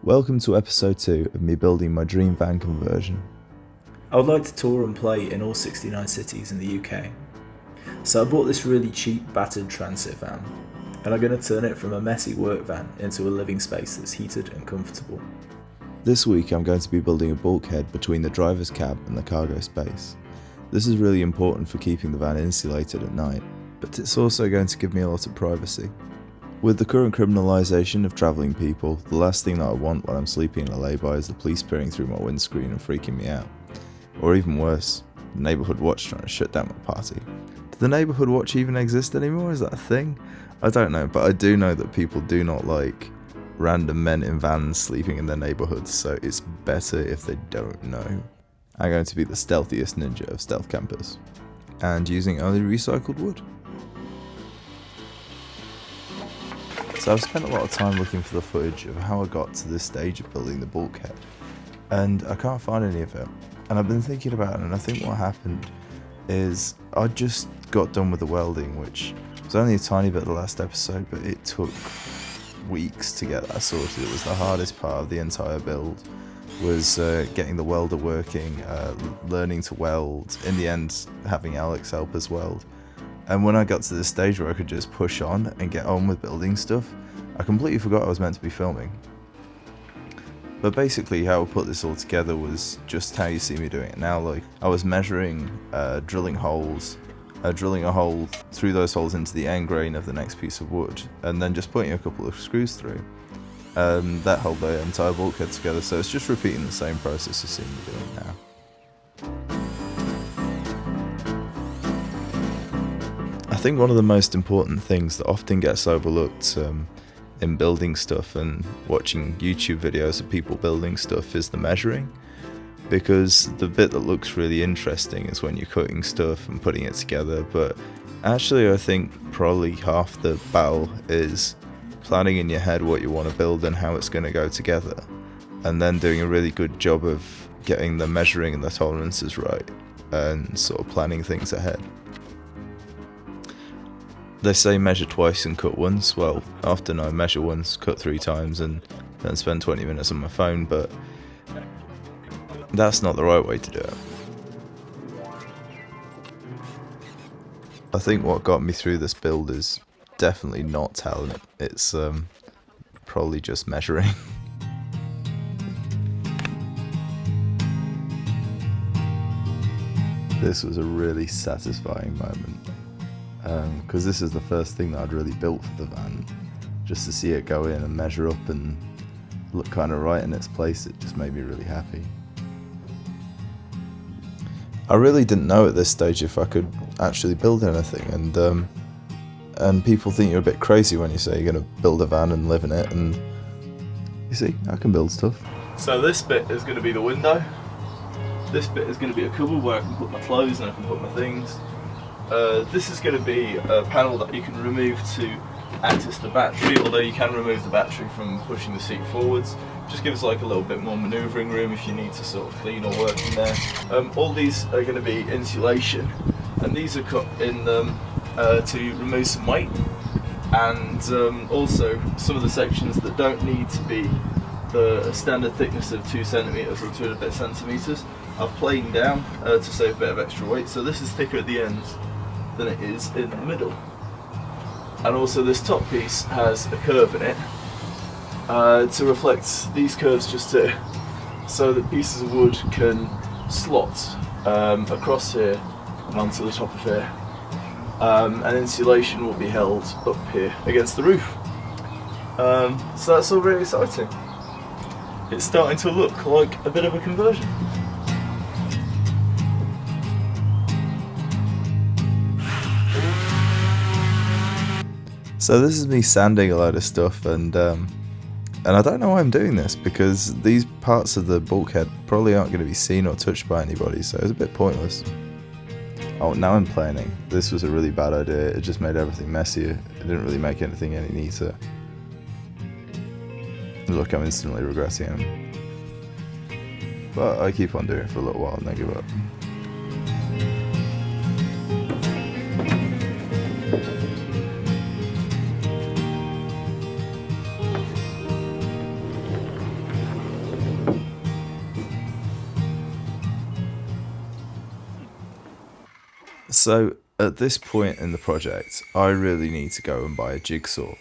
Welcome to episode 2 of me building my dream van conversion. I would like to tour and play in all 69 cities in the UK. So I bought this really cheap battered transit van, and I'm going to turn it from a messy work van into a living space that's heated and comfortable. This week I'm going to be building a bulkhead between the driver's cab and the cargo space. This is really important for keeping the van insulated at night, but it's also going to give me a lot of privacy. With the current criminalisation of travelling people, the last thing that I want when I'm sleeping in a lay-by is the police peering through my windscreen and freaking me out. Or even worse, the neighbourhood watch trying to shut down my party. Do the neighbourhood watch even exist anymore? Is that a thing? I don't know, but I do know that people do not like random men in vans sleeping in their neighbourhoods, so it's better if they don't know. I'm going to be the stealthiest ninja of stealth campers, and using only recycled wood. So I've spent a lot of time looking for the footage of how I got to this stage of building the bulkhead, and I can't find any of it. And I've been thinking about it, and I think what happened is I just got done with the welding, which was only a tiny bit of the last episode, but it took weeks to get that sorted. It was the hardest part of the entire build, was getting the welder working, learning to weld, in the end having Alex help us weld. And when I got to this stage where I could just push on and get on with building stuff, I completely forgot I was meant to be filming. But basically how I put this all together was just how you see me doing it now. Like, I was measuring, drilling holes, drilling a hole through those holes into the end grain of the next piece of wood, and then just putting a couple of screws through. That held the entire bulkhead together, so it's just repeating the same process you see me doing now. I think one of the most important things that often gets overlooked in building stuff and watching YouTube videos of people building stuff is the measuring, because the bit that looks really interesting is when you're cutting stuff and putting it together, but actually I think probably half the battle is planning in your head what you want to build and how it's going to go together, and then doing a really good job of getting the measuring and the tolerances right and sort of planning things ahead. They say measure twice and cut once. Well, often I measure once, cut 3 times, and then spend 20 minutes on my phone, but that's not the right way to do it. I think what got me through this build is definitely not talent. It's probably just measuring. This was a really satisfying moment. Because this is the first thing that I'd really built for the van. Just to see it go in and measure up and look kind of right in its place, it just made me really happy. I really didn't know at this stage if I could actually build anything, and people think you're a bit crazy when you say you're going to build a van and live in it, and you see, I can build stuff. So this bit is going to be the window. This bit is going to be a cupboard where I can put my clothes and I can put my things. This is going to be a panel that you can remove to access the battery, although you can remove the battery from pushing the seat forwards. Just gives like a little bit more manoeuvring room if you need to sort of clean or work in there. All these are going to be insulation, and these are cut in to remove some weight, and also some of the sections that don't need to be the standard thickness of 2 centimeters or 2 and a bit centimeters. I've planed down to save a bit of extra weight, so this is thicker at the ends than it is in the middle. And also this top piece has a curve in it to reflect these curves, just so that pieces of wood can slot across here and onto the top of here, and insulation will be held up here against the roof. So that's all really exciting. It's starting to look like a bit of a conversion. So this is me sanding a load of stuff, and I don't know why I'm doing this, because these parts of the bulkhead probably aren't going to be seen or touched by anybody, so it's a bit pointless. Oh, now I'm planning. This was a really bad idea. It just made everything messier. It didn't really make anything any neater. Look, I'm instantly regretting it. But I keep on doing it for a little while and then give up. So at this point in the project, I really need to go and buy a jigsaw.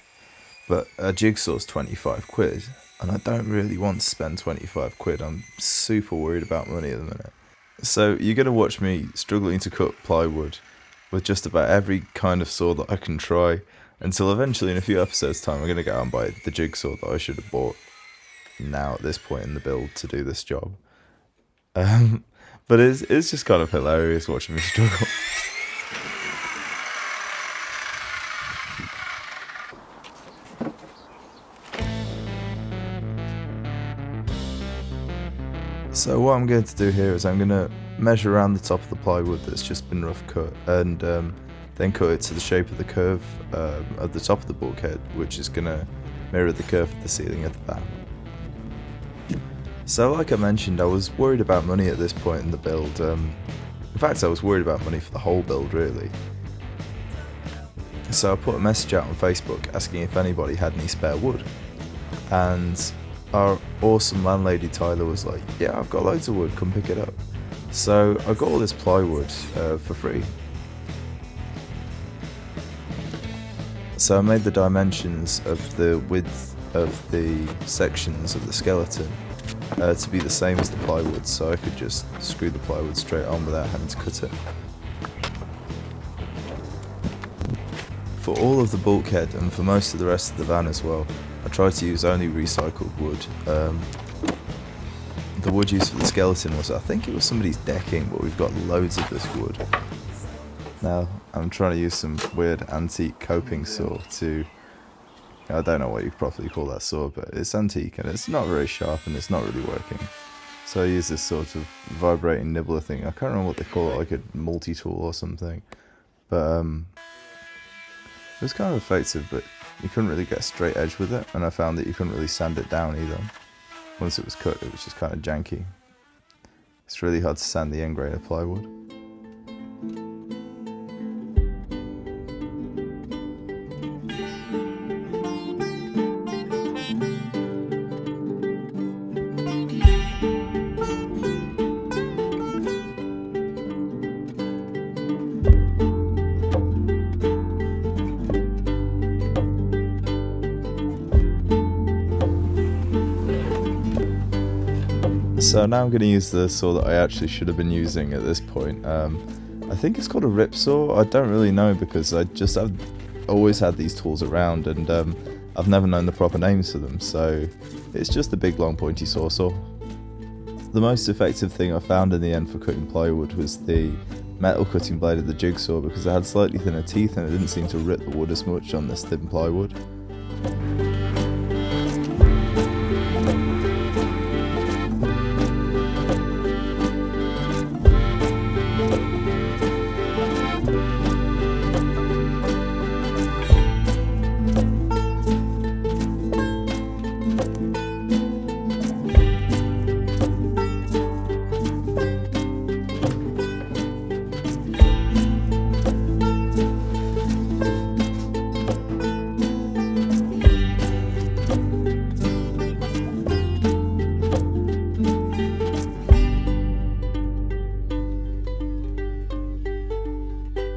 But a jigsaw's 25 quid, and I don't really want to spend 25 quid. I'm super worried about money at the minute. So you're going to watch me struggling to cut plywood with just about every kind of saw that I can try, until eventually in a few episodes time I'm going to go out and buy the jigsaw that I should have bought now at this point in the build to do this job. But it's just kind of hilarious watching me struggle. So what I'm going to do here is I'm going to measure around the top of the plywood that's just been rough cut, and then cut it to the shape of the curve at the top of the bulkhead, which is going to mirror the curve of the ceiling of the van. So like I mentioned, I was worried about money at this point in the build. In fact, I was worried about money for the whole build really. So I put a message out on Facebook asking if anybody had any spare wood, and our awesome landlady Tyler was like, yeah, I've got loads of wood, come pick it up. So I got all this plywood for free. So I made the dimensions of the width of the sections of the skeleton to be the same as the plywood, so I could just screw the plywood straight on without having to cut it. For all of the bulkhead and for most of the rest of the van as well, I tried to use only recycled wood. The wood used for the skeleton was, I think it was somebody's decking, but we've got loads of this wood. Now I'm trying to use some weird antique coping saw to, I don't know what you properly call that saw, but it's antique and it's not very sharp and it's not really working. So I use this sort of vibrating nibbler thing. I can't remember what they call it, like a multi-tool or something. But it was kind of effective, but you couldn't really get a straight edge with it, and I found that you couldn't really sand it down either. Once it was cut, it was just kind of janky. It's really hard to sand the end grain of plywood. So now I'm going to use the saw that I actually should have been using at this point. I think it's called a rip saw. I don't really know because I've always had these tools around, and I've never known the proper names for them. So it's just a big long pointy saw. The most effective thing I found in the end for cutting plywood was the metal cutting blade of the jigsaw, because it had slightly thinner teeth and it didn't seem to rip the wood as much on this thin plywood.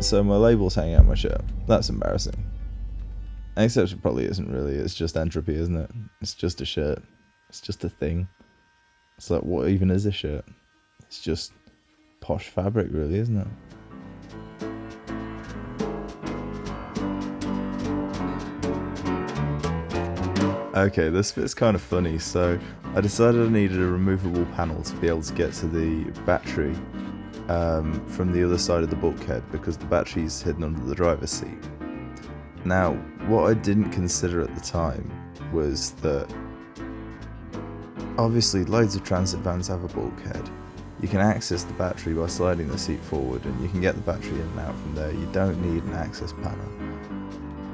So my label's hanging out my shirt. That's embarrassing. Except it probably isn't really. It's just entropy, isn't it? It's just a shirt. It's just a thing. It's like, what even is a shirt? It's just posh fabric, really, isn't it? Okay, this bit's kind of funny. So I decided I needed a removable panel to be able to get to the battery from the other side of the bulkhead, because the battery's hidden under the driver's seat. Now, what I didn't consider at the time was that obviously loads of transit vans have a bulkhead. You can access the battery by sliding the seat forward, and you can get the battery in and out from there. You don't need an access panel.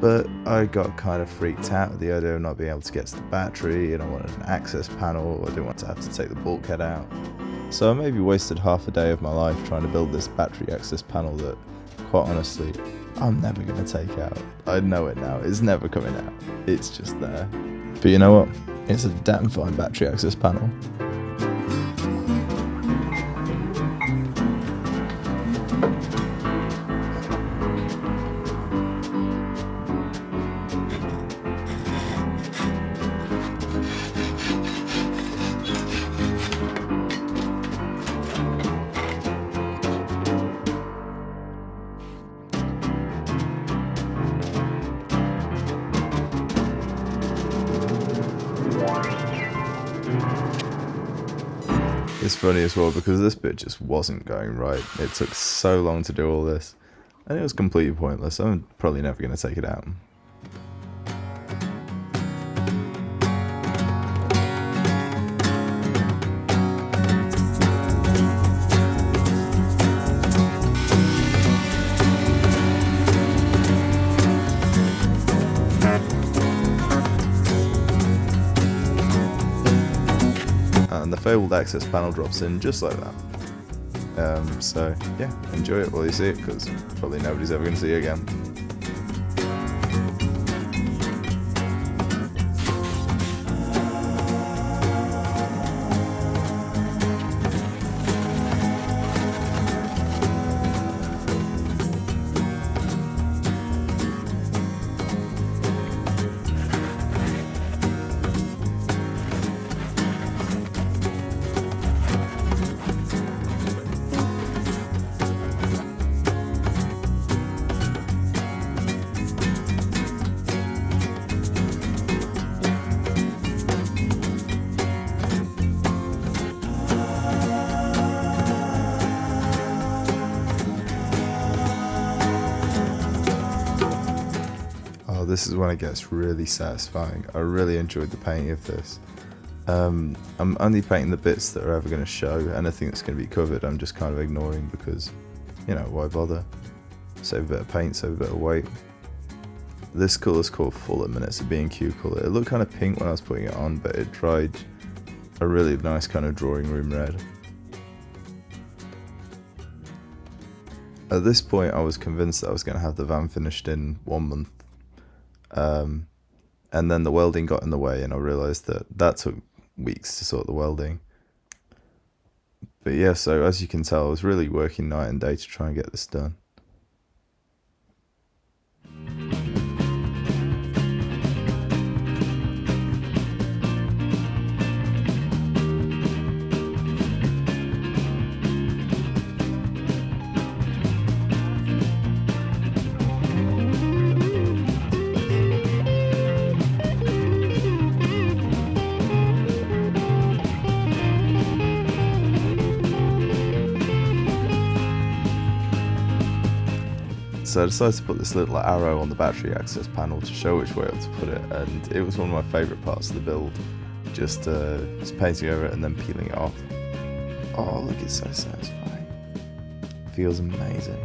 But I got kind of freaked out with the idea of not being able to get to the battery, and I wanted an access panel. I didn't want to have to take the bulkhead out. So I maybe wasted half a day of my life trying to build this battery access panel that, quite honestly, I'm never going to take out. I know it now, it's never coming out. It's just there. But you know what? It's a damn fine battery access panel. It's funny as well because this bit just wasn't going right. It took so long to do all this, and it was completely pointless. I'm probably never going to take it out. And the fabled access panel drops in just like that. So yeah, enjoy it while you see it, because probably nobody's ever going to see it again. This is when it gets really satisfying. I really enjoyed the painting of this. I'm only painting the bits that are ever going to show. Anything that's going to be covered I'm just kind of ignoring because, you know, why bother? Save a bit of paint, save a bit of weight. This colour's called Fulham and it's a B&Q colour. It looked kind of pink when I was putting it on, but it dried a really nice kind of drawing room red. At this point I was convinced that I was going to have the van finished in 1 month. And then the welding got in the way and I realised that took weeks to sort the welding. But yeah, so as you can tell, I was really working night and day to try and get this done. So I decided to put this little arrow on the battery access panel to show which way up to put it, and it was one of my favourite parts of the build, just painting over it and then peeling it off. Oh look, it's so satisfying. Feels amazing.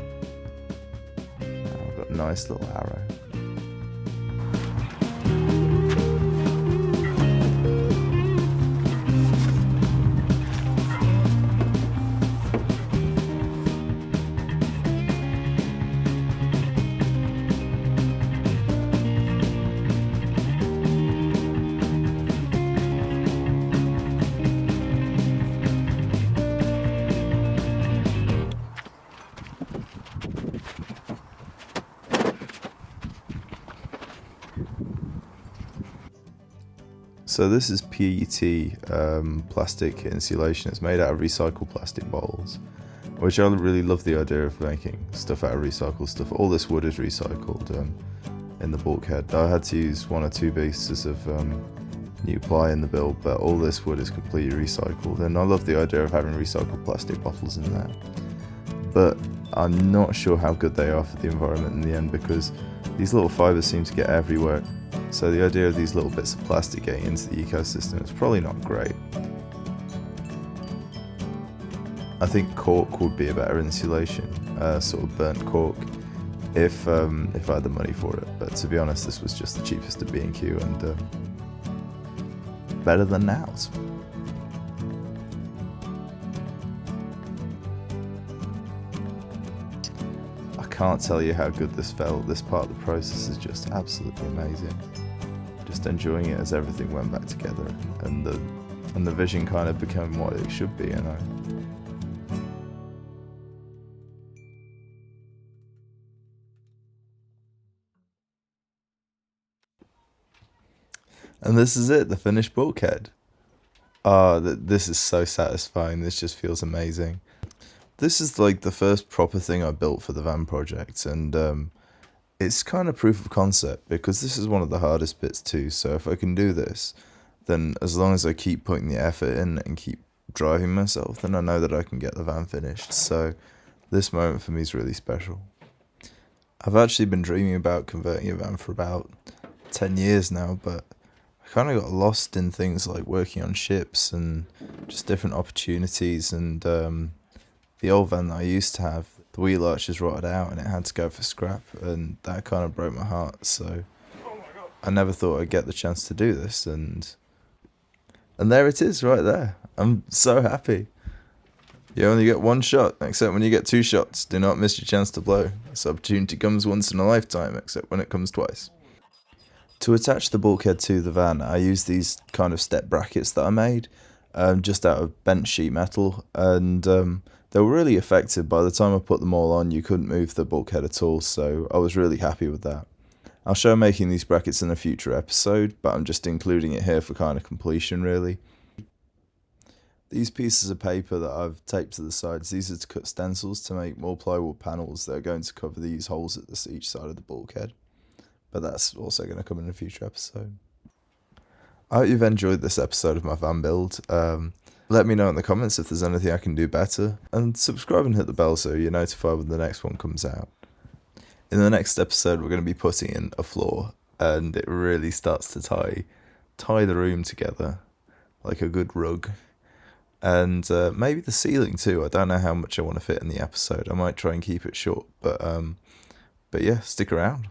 Now I've got a nice little arrow. So this is PET plastic insulation. It's made out of recycled plastic bottles, which I really love the idea of making stuff out of recycled stuff. All this wood is recycled in the bulkhead. I had to use 1 or 2 pieces of new ply in the build, but all this wood is completely recycled, and I love the idea of having recycled plastic bottles in there. But I'm not sure how good they are for the environment in the end, because these little fibres seem to get everywhere. So the idea of these little bits of plastic getting into the ecosystem is probably not great. I think cork would be a better insulation, sort of burnt cork, if I had the money for it. But to be honest, this was just the cheapest at B&Q and better than Now's. I can't tell you how good this felt. This part of the process is just absolutely amazing. Just enjoying it as everything went back together, and the vision kind of became what it should be, you know. And this is it, the finished bulkhead. This is so satisfying. This just feels amazing. This is like the first proper thing I built for the van project, and it's kind of proof of concept, because this is one of the hardest bits too. So if I can do this, then as long as I keep putting the effort in and keep driving myself, then I know that I can get the van finished. So this moment for me is really special. I've actually been dreaming about converting a van for about 10 years now, but I kind of got lost in things like working on ships and just different opportunities. And the old van that I used to have, the wheel arches rotted out and it had to go for scrap, and that kind of broke my heart. So I never thought I'd get the chance to do this, and there it is right there. I'm so happy. You only get one shot, except when you get two shots. Do not miss your chance to blow. This opportunity comes once in a lifetime, except when it comes twice. To attach the bulkhead to the van, I used these kind of step brackets that I made, just out of bent sheet metal, and they were really effective. By the time I put them all on, you couldn't move the bulkhead at all, so I was really happy with that. I'll show making these brackets in a future episode, but I'm just including it here for kind of completion, really. These pieces of paper that I've taped to the sides, these are to cut stencils to make more plywood panels that are going to cover these holes at each side of the bulkhead. But that's also going to come in a future episode. I hope you've enjoyed this episode of my van build. Let me know in the comments if there's anything I can do better. And subscribe and hit the bell so you're notified when the next one comes out. In the next episode, we're going to be putting in a floor, and it really starts to tie the room together like a good rug. And maybe the ceiling too. I don't know how much I want to fit in the episode. I might try and keep it short, but yeah, stick around.